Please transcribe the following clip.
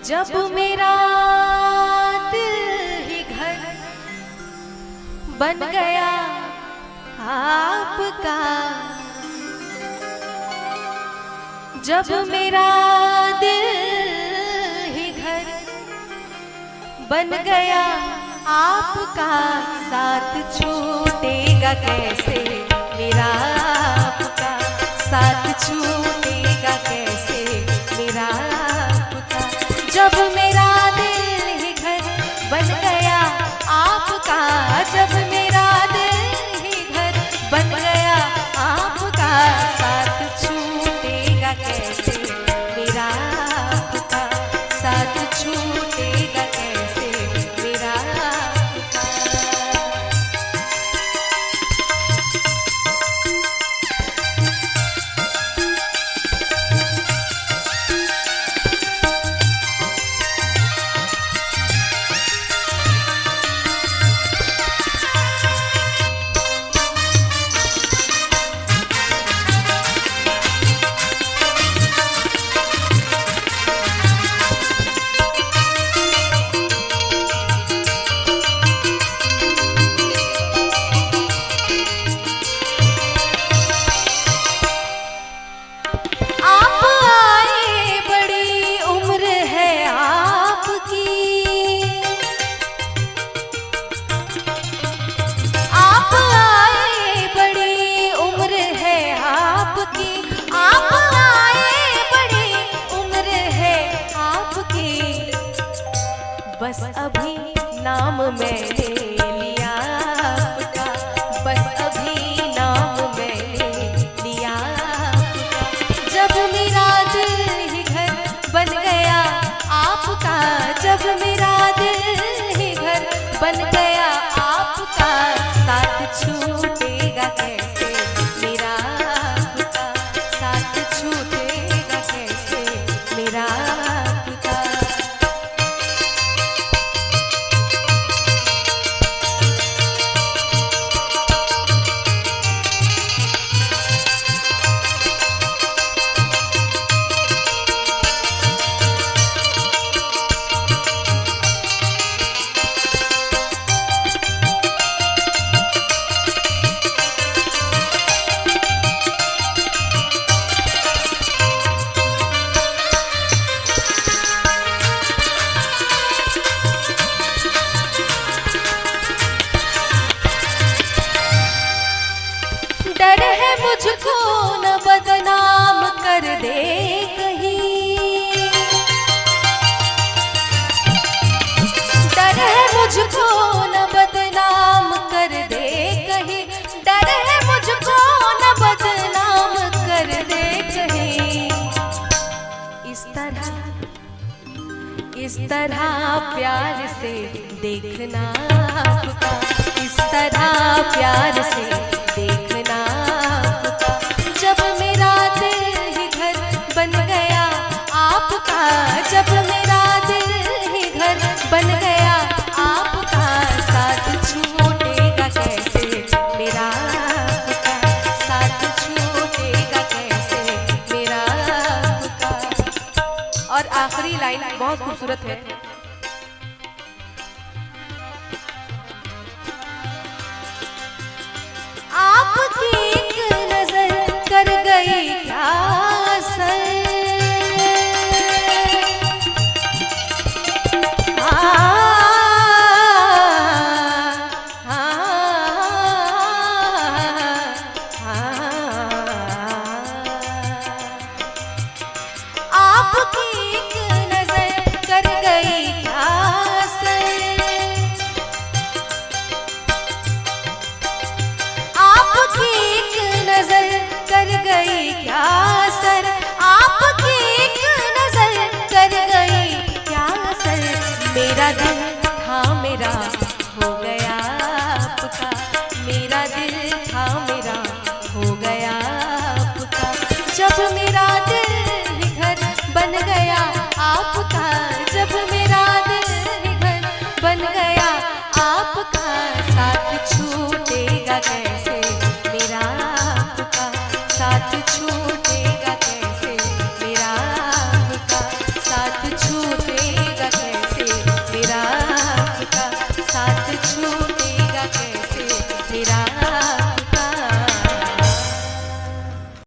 जब मेरा दिल ही घर बन गया आपका, जब मेरा दिल ही घर बन गया आपका, साथ छूटेगा कैसे मेरा आपका, साथ छूटेगा कैसे मेरा आपका। जब मेरा दिल ही घर बन गया आपका, जब मेरा दिल ही घर बन गया आपका, साथ छूटेगा कैसे मेरा आपका, साथ छूटेगा कैसे मेरा आपका। बस अभी नाम मैंने लिया आपका, बस अभी नाम मैंने लिया आपका। जब मेरा दिल ही घर बन गया आपका, जब मेरा दिल ही घर बन गया आपका, साथ छूटेगा कैसे मेरा आपका, साथ छूटेगा कैसे मेरा आपका। डर है मुझको न बदनाम कर दे कहीं, डर है मुझको न बदनाम कर दे कहीं, डर है मुझको न बदनाम कर दे कहीं। इस तरह प्यार से देखना आपका, इस तरह प्यार से देखना आपका। जब मेरा दिल ही घर बन गया आपका, जब मेरा दिल ही घर बन गया आपका, साथ छूटेगा कैसे मेरा आपका, साथ छूटेगा कैसे मेरा आपका। और आखिरी लाइन बहुत खूबसूरत है। आपकी एक नजर कर गई क्या असर, आपकी एक नजर कर गई क्या असर, आपकी एक नजर कर गई क्या असर, आपकी एक नजर कर गई क्या असर। मेरा दिल था मेरा हो गया